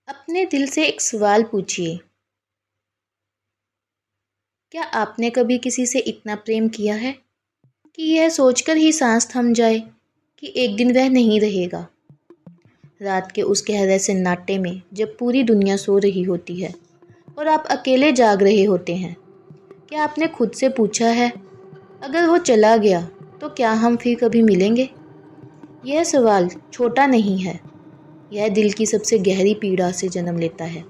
अपने दिल से एक सवाल पूछिए। क्या आपने कभी किसी से इतना प्रेम किया है कि यह सोचकर ही सांस थम जाए कि एक दिन वह नहीं रहेगा। रात के उस गहरे सन्नाटे में जब पूरी दुनिया सो रही होती है और आप अकेले जाग रहे होते हैं, क्या आपने खुद से पूछा है, अगर वो चला गया तो क्या हम फिर कभी मिलेंगे? यह सवाल छोटा नहीं है, यह दिल की सबसे गहरी पीड़ा से जन्म लेता है।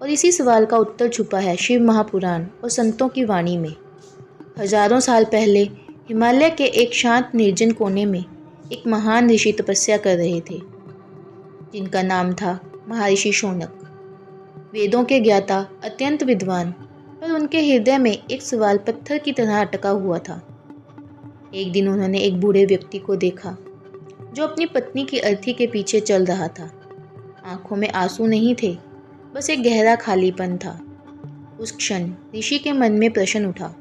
और इसी सवाल का उत्तर छुपा है शिव महापुराण और संतों की वाणी में। हजारों साल पहले हिमालय के एक शांत निर्जन कोने में एक महान ऋषि तपस्या कर रहे थे, जिनका नाम था महर्षि शौनक। वेदों के ज्ञाता, अत्यंत विद्वान, पर उनके हृदय में एक सवाल पत्थर की तरह अटका हुआ था। एक दिन उन्होंने एक बूढ़े व्यक्ति को देखा जो अपनी पत्नी की अर्थी के पीछे चल रहा था। आंखों में आंसू नहीं थे, बस एक गहरा खालीपन था। उस क्षण ऋषि के मन में प्रश्न उठा,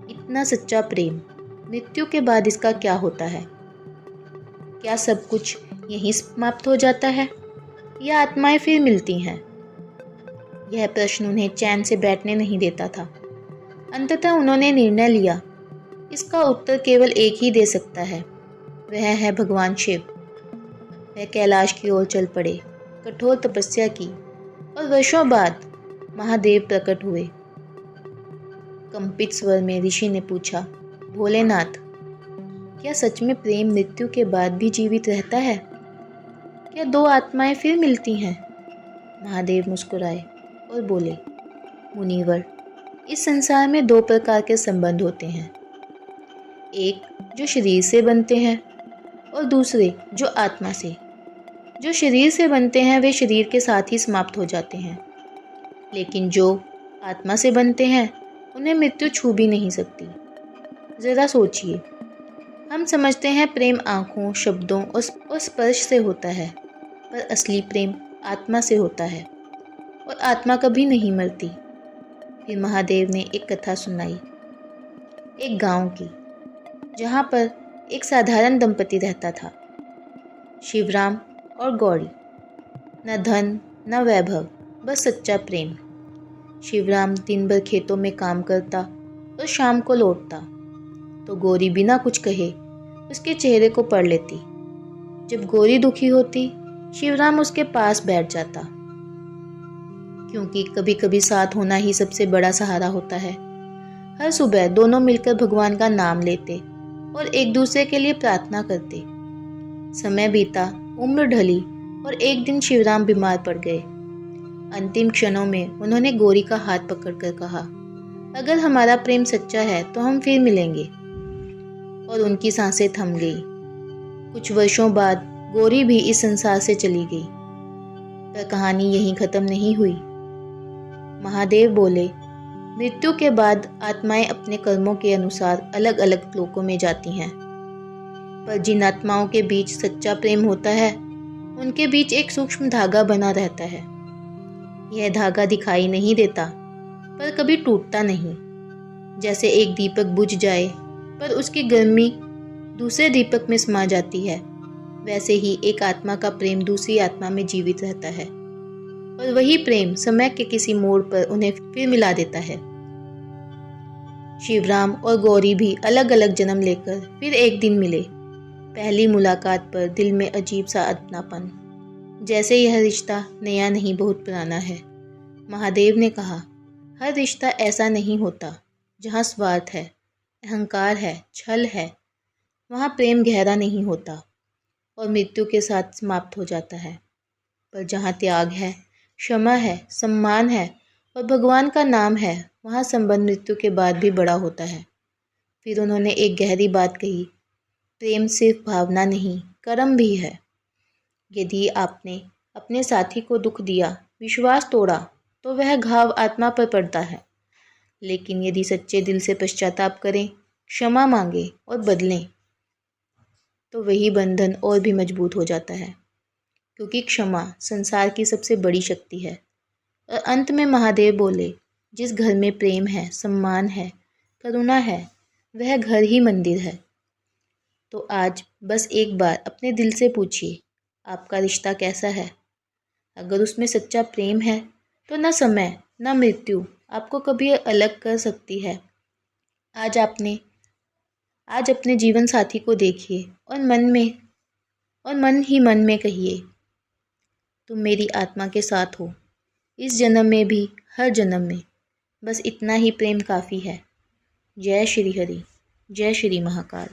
इतना सच्चा प्रेम, मृत्यु के बाद इसका क्या होता है? क्या सब कुछ यहीं समाप्त हो जाता है या आत्माएं फिर मिलती हैं? यह प्रश्न उन्हें चैन से बैठने नहीं देता था। अंततः उन्होंने निर्णय लिया, इसका उत्तर केवल एक ही दे सकता है, वह है भगवान शिव। वह कैलाश की ओर चल पड़े, कठोर तपस्या की और वर्षों बाद महादेव प्रकट हुए। कंपित स्वर में ऋषि ने पूछा, भोलेनाथ, क्या सच में प्रेम मृत्यु के बाद भी जीवित रहता है? क्या दो आत्माएं फिर मिलती हैं? महादेव मुस्कुराए और बोले, मुनिवर, इस संसार में दो प्रकार के संबंध होते हैं, एक जो शरीर से बनते हैं और दूसरे जो आत्मा से। जो शरीर से बनते हैं वे शरीर के साथ ही समाप्त हो जाते हैं, लेकिन जो आत्मा से बनते हैं उन्हें मृत्यु छू भी नहीं सकती। जरा सोचिए, हम समझते हैं प्रेम आँखों, शब्दों और स्पर्श से होता है, पर असली प्रेम आत्मा से होता है और आत्मा कभी नहीं मरती। फिर महादेव ने एक कथा सुनाई, एक गांव की, जहाँ पर एक साधारण दंपति रहता था, शिवराम और गौरी। न धन न वैभव, बस सच्चा प्रेम। शिवराम दिन भर खेतों में काम करता और शाम को लौटता तो गौरी बिना कुछ कहे उसके चेहरे को पढ़ लेती। जब गौरी दुखी होती, शिवराम उसके पास बैठ जाता, क्योंकि कभी कभी साथ होना ही सबसे बड़ा सहारा होता है। हर सुबह दोनों मिलकर भगवान का नाम लेते और एक दूसरे के लिए प्रार्थना करते। समय बीता, उम्र ढली और एक दिन शिवराम बीमार पड़ गए। अंतिम क्षणों में उन्होंने गौरी का हाथ पकड़कर कहा, अगर हमारा प्रेम सच्चा है तो हम फिर मिलेंगे। और उनकी सांसें थम गई। कुछ वर्षों बाद गौरी भी इस संसार से चली गई, पर कहानी यहीं खत्म नहीं हुई। महादेव बोले, मृत्यु के बाद आत्माएं अपने कर्मों के अनुसार अलग अलग लोकों में जाती हैं, पर जिन आत्माओं के बीच सच्चा प्रेम होता है उनके बीच एक सूक्ष्म धागा बना रहता है। यह धागा दिखाई नहीं देता, पर कभी टूटता नहीं। जैसे एक दीपक बुझ जाए पर उसकी गर्मी दूसरे दीपक में समा जाती है, वैसे ही एक आत्मा का प्रेम दूसरी आत्मा में जीवित रहता है और वही प्रेम समय के किसी मोड़ पर उन्हें फिर मिला देता है। शिवराम और गौरी भी अलग अलग जन्म लेकर फिर एक दिन मिले। पहली मुलाकात पर दिल में अजीब सा अपनापन, जैसे यह रिश्ता नया नहीं बहुत पुराना है। महादेव ने कहा, हर रिश्ता ऐसा नहीं होता। जहाँ स्वार्थ है, अहंकार है, छल है, वहाँ प्रेम गहरा नहीं होता और मृत्यु के साथ समाप्त हो जाता है। पर जहाँ त्याग है, क्षमा है, सम्मान है और भगवान का नाम है, वहाँ संबंध मृत्यु के बाद भी बड़ा होता है। फिर उन्होंने एक गहरी बात कही, प्रेम सिर्फ भावना नहीं, कर्म भी है। यदि आपने अपने साथी को दुख दिया, विश्वास तोड़ा, तो वह घाव आत्मा पर पड़ता है। लेकिन यदि सच्चे दिल से पश्चाताप करें, क्षमा मांगे और बदलें, तो वही बंधन और भी मजबूत हो जाता है, क्योंकि क्षमा संसार की सबसे बड़ी शक्ति है। और अंत में महादेव बोले, जिस घर में प्रेम है, सम्मान है, करुणा है, वह घर ही मंदिर है। तो आज बस एक बार अपने दिल से पूछिए, आपका रिश्ता कैसा है? अगर उसमें सच्चा प्रेम है तो न समय न मृत्यु आपको कभी अलग कर सकती है। आज आपने आज अपने जीवन साथी को देखिए और मन ही मन में कहिए, तुम मेरी आत्मा के साथ हो, इस जन्म में भी, हर जन्म में। बस इतना ही प्रेम काफ़ी है। जय श्री हरि, जय श्री महाकाल।